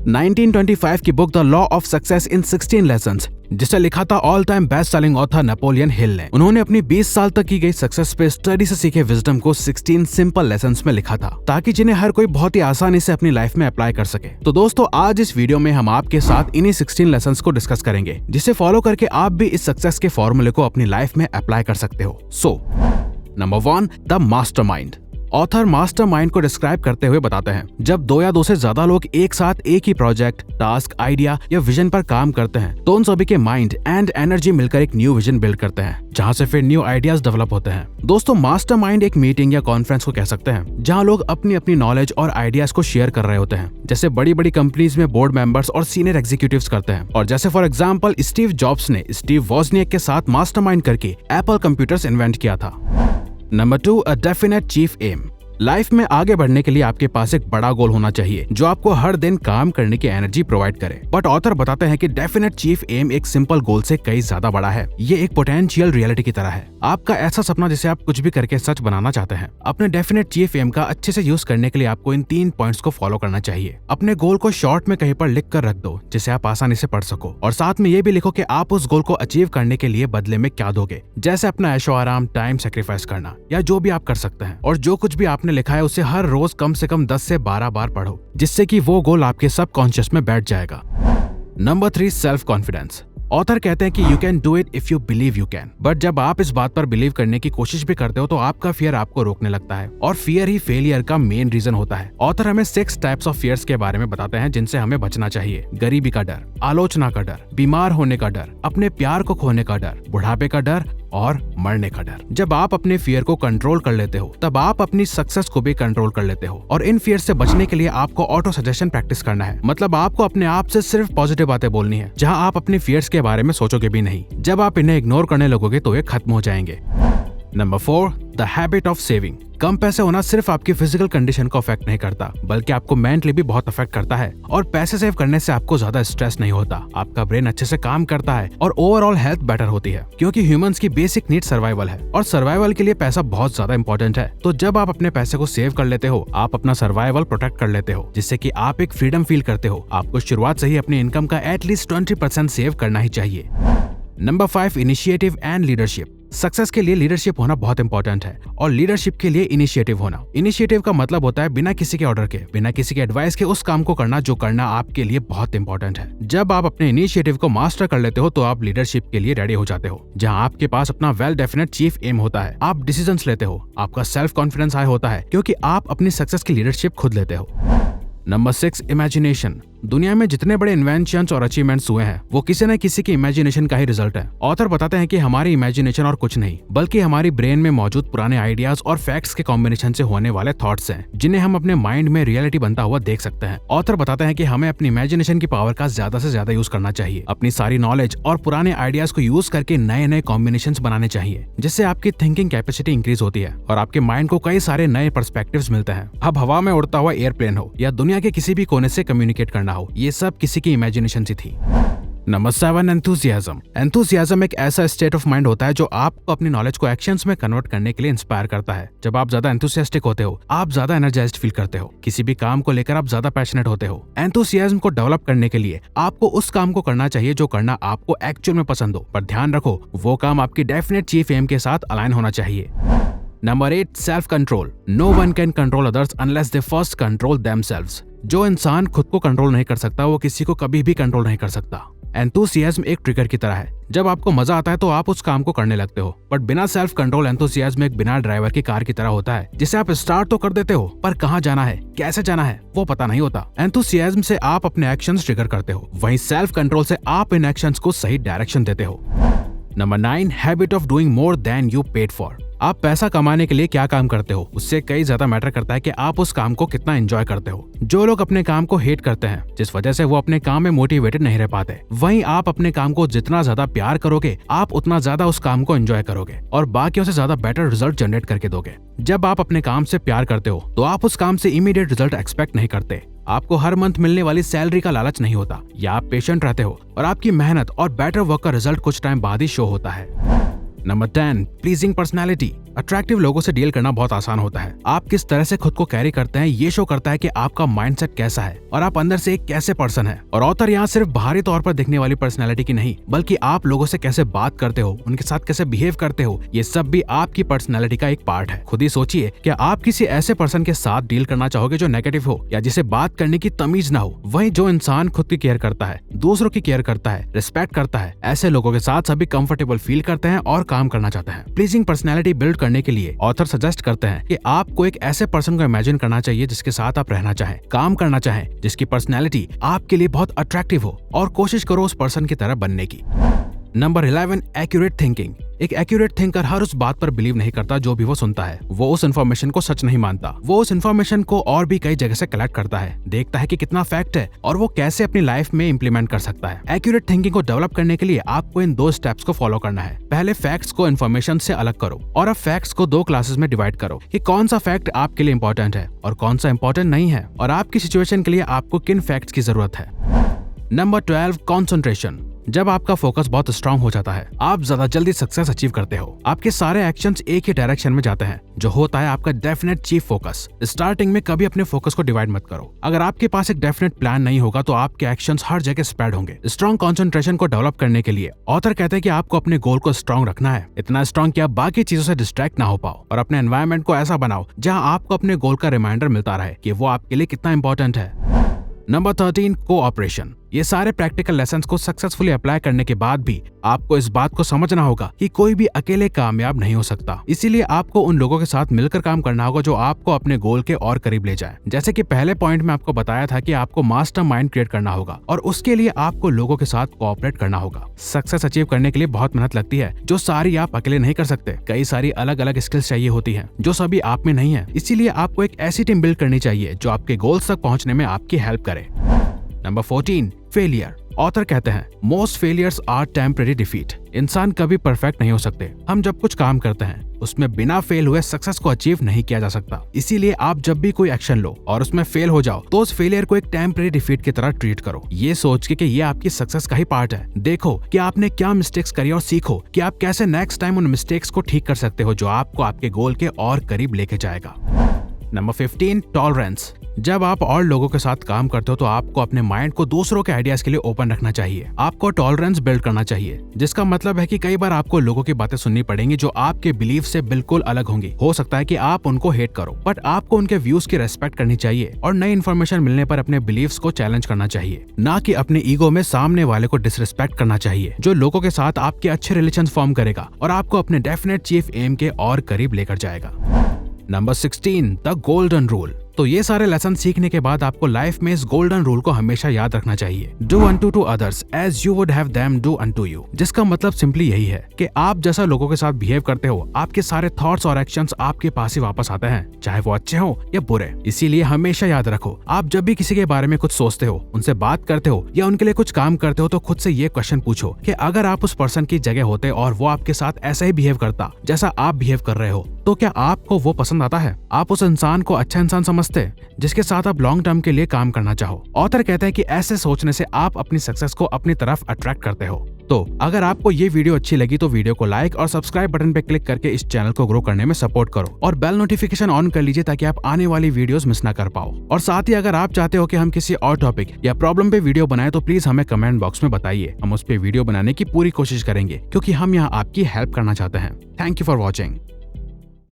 1925 की book the law of success in 16 lessons, जिसे लिखा था all time best selling author Napoleon Hill ने। उन्होंने अपनी 20 साल तक की गई सक्सेस पे स्टडी से सीखे विजडम को 16 सिंपल लेसन्स में लिखा था, ताकि जिन्हें हर कोई बहुत ही आसानी से अपनी लाइफ में अप्लाई कर सके। तो दोस्तों, आज इस वीडियो में हम आपके साथ इन्हीं 16 लेसन्स को डिस्कस करेंगे, जिसे फॉलो करके आप भी इस सक्सेस के फॉर्मूले को अपनी लाइफ में अप्लाई कर सकते हो। So number 1, the mastermind. Author mastermind को डिस्क्राइब करते हुए बताते हैं, जब 2 या 2 से ज्यादा लोग एक साथ एक ही प्रोजेक्ट, टास्क, आइडिया या विजन पर काम करते हैं, तो उन सभी के माइंड एंड एनर्जी मिलकर एक न्यू विजन बिल्ड करते हैं, जहां से फिर न्यू आइडियाज डेवलप होते हैं। दोस्तों, मास्टरमाइंड एक मीटिंग या कॉन्फ्रेंस को कह सकते हैं, जहां लोग अपनी अपनी नॉलेज और आइडियाज को शेयर कर रहे होते हैं, जैसे बड़ी बड़ी कंपनीज में बोर्ड मेंबर्स और सीनियर एग्जीक्यूटिव्स करते हैं। और जैसे फॉर एग्जाम्पल स्टीव जॉब्स ने स्टीव वॉजनियक के साथ मास्टरमाइंड करके एप्पल कंप्यूटर्स इन्वेंट किया था। Number 2, a definite chief aim. Life में आगे बढ़ने के लिए आपके पास एक बड़ा गोल होना चाहिए, जो आपको हर दिन काम करने की एनर्जी प्रोवाइड करे। बट ऑथर बताते हैं कि डेफिनेट चीफ एम एक सिंपल गोल से कई ज्यादा बड़ा है। ये एक पोटेंशियल रियलिटी की तरह है, आपका ऐसा सपना जिसे आप कुछ भी करके सच बनाना चाहते हैं। अपने डेफिनेट चीफ एम का अच्छे से यूज करने के लिए आपको इन 3 पॉइंट्स को फॉलो करना चाहिए। अपने गोल को शॉर्ट में कहीं पर लिख कर रख दो, जिसे आप आसानी से पढ़ सको, और साथ में ये भी लिखो कि आप उस गोल को अचीव करने के लिए बदले में क्या दोगे, जैसे अपना ऐशो आराम, टाइम सेक्रीफाइस करना, या जो भी आप कर सकते हैं। और जो कुछ भी आपने लिखा है उसे हर रोज कम से कम 10 से 12 बार पढ़ो, जिससे कि वो गोल आपके सबकॉन्शियस में बैठ जाएगा। Number 3, self confidence. ऑथर कहते हैं कि you can do it if you believe you can. But जब आप इस बात पर बिलीव करने की कोशिश भी करते हो, तो आपका फियर आपको रोकने लगता है, और फियर ही फेलियर का मेन रीजन होता है। ऑथर हमें 6 टाइप्स ऑफ फियर्स के बारे में बताते हैं, जिनसे हमें बचना चाहिए। गरीबी का डर, आलोचना का डर, बीमार होने का डर, अपने प्यार को खोने का डर, बुढ़ापे का डर और मरने का डर। जब आप अपने फियर को कंट्रोल कर लेते हो, तब आप अपनी सक्सेस को भी कंट्रोल कर लेते हो। और इन फियर से बचने के लिए आपको ऑटो सजेशन प्रैक्टिस करना है। मतलब आपको अपने आप से सिर्फ पॉजिटिव बातें बोलनी है, जहां आप अपने फियर्स के बारे में सोचोगे भी नहीं। जब आप इन्हें इग्नोर करने लगोगे तो ये खत्म हो जाएंगे। Number 4, the habit of saving. कम पैसे होना सिर्फ आपकी फिजिकल कंडीशन को अफेक्ट नहीं करता, बल्कि आपको मेंटली भी बहुत अफेक्ट करता है। और पैसे सेव करने से आपको ज्यादा स्ट्रेस नहीं होता, आपका ब्रेन अच्छे से काम करता है, और ओवरऑल हेल्थ बेटर होती है, क्योंकि ह्यूमंस की बेसिक नीड सर्वाइवल है, और सर्वाइवल के लिए पैसा बहुत ज्यादा इंपॉर्टेंट है। तो जब आप अपने पैसे को सेव कर लेते हो, आप अपना सर्वाइवल प्रोटेक्ट कर लेते हो, जिससे कि आप एक फ्रीडम फील करते हो। आपको शुरुआत से ही अपनी इनकम का एटलीस्ट 20% सेव करना ही चाहिए। Number 5, initiative and leadership. Success के लिए लीडरशिप होना बहुत इंपॉर्टेंट है, और लीडरशिप के लिए इनिशिएटिव होना। इनिशिएटिव का मतलब होता है बिना किसी के ऑर्डर के, बिना किसी के एडवाइस के उस काम को करना जो करना आपके लिए बहुत इंपॉर्टेंट है। जब आप अपने इनिशिएटिव को मास्टर कर लेते हो, तो आप लीडरशिप के लिए रेडी हो जाते हो, जहां आपके पास अपना वेल डेफिनेट चीफ एम होता है। आप डिसीजंस लेते हो, आपका सेल्फ कॉन्फिडेंस हाई होता है, क्योंकि आप अपनी सक्सेस की लीडरशिप खुद लेते हो। Number 6, imagination. दुनिया में जितने बड़े इन्वेंशंस और अचीवमेंट्स हुए हैं, वो किसी न किसी की इमेजिनेशन का ही रिजल्ट है। ऑथर बताते हैं कि हमारी इमेजिनेशन और कुछ नहीं, बल्कि हमारी ब्रेन में मौजूद पुराने आइडियाज और फैक्ट्स के कॉम्बिनेशन से होने वाले थॉट्स हैं, जिन्हें हम अपने माइंड में रियलिटी बनता हुआ देख सकते हैं। ऑथर बताते हैं कि हमें अपनी इमेजिनेशन की पावर का ज्यादा से ज्यादा यूज करना चाहिए। अपनी सारी नॉलेज और पुराने आइडियाज को यूज करके नए नए कॉम्बिनेशन बनाने चाहिए, जिससे आपकी थिंकिंग कैपेसिटी इंक्रीज होती है, और आपके माइंड को कई सारे नए पर्सपेक्टिव्स मिलते हैं। अब हवा में उड़ता हुआ एयरप्लेन हो, या दुनिया के किसी भी कोने से कम्युनिकेट करना हो, ये सब किसी की इमेजिनेशन सी थी। Number 7, enthusiasm. एंथुसियाज्म एक ऐसा स्टेट ऑफ माइंड होता है जो आपको अपनी नॉलेज को एक्शंस में कन्वर्ट करने के लिए इंस्पायर करता है। जब आप ज्यादा एंथुसियास्टिक होते हो, आप ज्यादा एनर्जाइज्ड फील करते हो, किसी भी काम को लेकर आप ज्यादा पैशनेट होते हो। एंथुसियाज्म को डेवलप करने के लिए आपको उस काम को करना चाहिए जो करना आपको एक्चुअल में पसंद हो, पर ध्यान रखो वो काम आपकी डेफिनेट चीफ एम के साथ अलाइन होना चाहिए। Number 8, self control. No one can control others unless they first control themselves. जो इंसान खुद को कंट्रोल नहीं कर सकता, वो किसी को कभी भी कंट्रोल नहीं कर सकता। एंथुसियाज्म एक ट्रिगर की तरह है। जब आपको मजा आता है तो आप उस काम को करने लगते हो, बट बिना सेल्फ कंट्रोल एंथुसियाज्म एक बिना ड्राइवर की कार की तरह होता है, जिसे आप स्टार्ट तो कर देते हो, पर कहाँ जाना है, कैसे जाना है, वो पता नहीं होता। एंथुसियाज्म से आप अपने एक्शंस ट्रिगर करते हो, वहीं सेल्फ कंट्रोल से आप इन एक्शंस को सही डायरेक्शन देते हो। Number 9, habit of doing more than you paid for. आप पैसा कमाने के लिए क्या काम करते हो, उससे कई ज्यादा मैटर करता है कि आप उस काम को कितना एंजॉय करते हो। जो लोग अपने काम को हेट करते हैं, जिस वजह से वो अपने काम में मोटिवेटेड नहीं रह पाते, वहीं आप अपने काम को जितना ज्यादा प्यार करोगे, आप उतना ज्यादा उस काम को एंजॉय करोगे और बाकियों से ज्यादा बेटर रिजल्ट जनरेट करके दोगे। जब आप अपने काम से प्यार करते हो, तो आप उस काम से इमीडिएट रिजल्ट एक्सपेक्ट नहीं करते। आपको हर मंथ मिलने वाली सैलरी का लालच नहीं होता, या आप पेशेंट रहते हो और आपकी मेहनत और बेटर वर्क का रिजल्ट कुछ टाइम बाद ही शो होता है। Number 10, pleasing personality. अट्रैक्टिव लोगों से डील करना बहुत आसान होता है। आप किस तरह से खुद को कैरी करते हैं ये शो करता है कि आपका माइंडसेट कैसा है और आप अंदर से एक कैसे पर्सन है। और ऑथर यहाँ सिर्फ बाहरी तौर पर दिखने वाली पर्सनैलिटी की नहीं, बल्कि आप लोगों से कैसे बात करते हो, उनके साथ कैसे बिहेव करते हो, ये सब भी आपकी पर्सनैलिटी का एक पार्ट है। खुद ही सोचिए, क्या आप किसी ऐसे पर्सन के साथ डील करना चाहोगे जो नेगेटिव हो या जिसे बात करने की तमीज ना हो? वहीं जो इंसान खुद की केयर करता है, दूसरों की केयर करता है, रिस्पेक्ट करता है, ऐसे लोगों के साथ सभी कंफर्टेबल फील करते हैं और काम करना चाहते हैं। प्लीजिंग पर्सनैलिटी बिल्ड करने के लिए ऑथर सजेस्ट करते हैं कि आपको एक ऐसे पर्सन को इमेजिन करना चाहिए जिसके साथ आप रहना चाहें, काम करना चाहें, जिसकी पर्सनैलिटी आपके लिए बहुत अट्रैक्टिव हो, और कोशिश करो उस पर्सन की तरह बनने की। Number 11, accurate thinking. एक एक्यूरेट थिंकर हर उस बात पर बिलीव नहीं करता जो भी वो सुनता है। वो उस इन्फॉर्मेशन को सच नहीं मानता। वो उस इन्फॉर्मेशन को और भी कई जगह से कलेक्ट करता है, देखता है कि कितना फैक्ट है और वो कैसे अपनी लाइफ में इंप्लीमेंट कर सकता है। एक्यूरेट थिंकिंग को डेवलप करने के लिए आपको इन 2 स्टेप्स को फॉलो करना है। पहले फैक्ट्स को इन्फॉर्मेशन से अलग करो, और अब फैक्ट्स को 2 क्लासेस में डिवाइड करो कि कौन सा फैक्ट आपके लिए इंपॉर्टेंट है और कौन सा इंपॉर्टेंट नहीं है, और आपकी सिचुएशन के लिए आपको किन फैक्ट्स की जरूरत है। Number 12, concentration. जब आपका फोकस बहुत स्ट्रांग हो जाता है, आप ज्यादा जल्दी सक्सेस अचीव करते हो। आपके सारे एक्शंस एक ही डायरेक्शन में जाते हैं, जो होता है आपका डेफिनेट चीफ फोकस। स्टार्टिंग में कभी अपने फोकस को डिवाइड मत करो। अगर आपके पास एक डेफिनेट प्लान नहीं होगा तो आपके एक्शंस हर जगह स्प्रेड होंगे। स्ट्रांग कॉन्सेंट्रेशन को डेवलप करने के लिए ऑथर कहते हैं कि आपको अपने गोल को स्ट्रांग रखना है, इतना स्ट्रांग कि आप बाकी चीजों से डिस्ट्रैक्ट ना हो पाओ, और अपने एनवायरनमेंट को ऐसा बनाओ जहां आपको अपने गोल का रिमाइंडर मिलता रहे कि वो आपके लिए कितना इंपॉर्टेंट है। Number 13, cooperation. ये सारे प्रैक्टिकल लेसन्स को सक्सेसफुली अप्लाई करने के बाद भी आपको इस बात को समझना होगा कि कोई भी अकेले कामयाब नहीं हो सकता। इसीलिए आपको उन लोगों के साथ मिलकर काम करना होगा जो आपको अपने गोल के और करीब ले जाए। जैसे कि पहले पॉइंट में आपको बताया था कि आपको मास्टर माइंड क्रिएट करना होगा, और उसके लिए आपको लोगों के साथ कोऑपरेट करना होगा। सक्सेस अचीव करने के लिए बहुत मेहनत लगती है, जो सारी आप अकेले नहीं कर सकते। कई सारी अलग अलग स्किल्स चाहिए होती है जो सभी आप में नहीं है। इसीलिए आपको एक ऐसी टीम बिल्ड करनी चाहिए जो आपके गोल्स तक पहुंचने में आपकी हेल्प करे। Number 14, failure. ऑथर कहते हैं most failures are temporary defeat. इंसान कभी परफेक्ट नहीं हो सकते। हम जब कुछ काम करते हैं उसमें बिना फेल हुए सक्सेस को अचीव नहीं किया जा सकता। इसीलिए आप जब भी कोई एक्शन लो और उसमें फेल हो जाओ तो उस फेलियर को एक टेम्परेरी डिफीट की तरह ट्रीट करो, ये सोच के कि ये आपकी सक्सेस का ही पार्ट है। देखो कि आपने क्या मिस्टेक्स करी और सीखो कि आप कैसे नेक्स्ट टाइम उन मिस्टेक्स को ठीक कर सकते हो, जो आपको आपके गोल के और करीब लेके जाएगा। Number 15, tolerance. जब आप और लोगों के साथ काम करते हो तो आपको अपने माइंड को दूसरों के आइडियाज के लिए ओपन रखना चाहिए। आपको टॉलरेंस बिल्ड करना चाहिए, जिसका मतलब है कि कई बार आपको लोगों की बातें सुननी पड़ेंगी जो आपके बिलीफ से बिल्कुल अलग होंगी। हो सकता है कि आप उनको हेट करो, बट आपको उनके व्यूज की रेस्पेक्ट करनी चाहिए और नई इन्फॉर्मेशन मिलने पर अपने बिलीव्स को चैलेंज करना चाहिए, ना कि अपने ईगो में सामने वाले को डिसरिस्पेक्ट करना चाहिए, जो लोगों के साथ आपके अच्छे रिलेशन फॉर्म करेगा और आपको अपने डेफिनेट चीफ एम के और करीब लेकर जाएगा। Number 16, the golden rule. तो ये सारे लेसन सीखने के बाद आपको लाइफ में इस गोल्डन रूल को हमेशा याद रखना चाहिए, do unto to others as you would have them do unto you. जिसका मतलब सिंपली यही है कि आप जैसा लोगों के साथ बिहेव करते हो, आपके सारे थॉट्स और एक्शंस आपके पास ही वापस आते हैं, चाहे वो अच्छे हो या बुरे। इसीलिए हमेशा याद रखो, आप जब भी किसी के बारे में कुछ सोचते हो, उनसे बात करते हो या उनके लिए कुछ काम करते हो तो खुद से ये क्वेश्चन पूछो कि अगर आप उस पर्सन की जगह होते और वो आपके साथ ऐसा ही बिहेव करता जैसा आप बिहेव कर रहे हो, तो क्या आपको वो पसंद आता है? आप उस इंसान को अच्छा इंसान समझते जिसके साथ आप लॉन्ग टर्म के लिए काम करना चाहो? ऑथर कहते हैं कि ऐसे सोचने से आप अपनी सक्सेस को अपनी तरफ अट्रैक्ट करते हो। तो अगर आपको ये वीडियो अच्छी लगी तो वीडियो को लाइक और सब्सक्राइब बटन पे क्लिक करके इस चैनल को ग्रो करने में सपोर्ट करो और बेल नोटिफिकेशन ऑन कर लीजिए ताकि आप आने वाली वीडियोस मिस ना कर पाओ। और साथ ही अगर आप चाहते हो कि हम किसी और टॉपिक या प्रॉब्लम पे वीडियो बनाएं तो प्लीज हमें कमेंट बॉक्स में बताइए। हम उस पे वीडियो बनाने की पूरी कोशिश करेंगे क्योंकि हम यहाँ आपकी हेल्प करना चाहते हैं। Thank you for watching.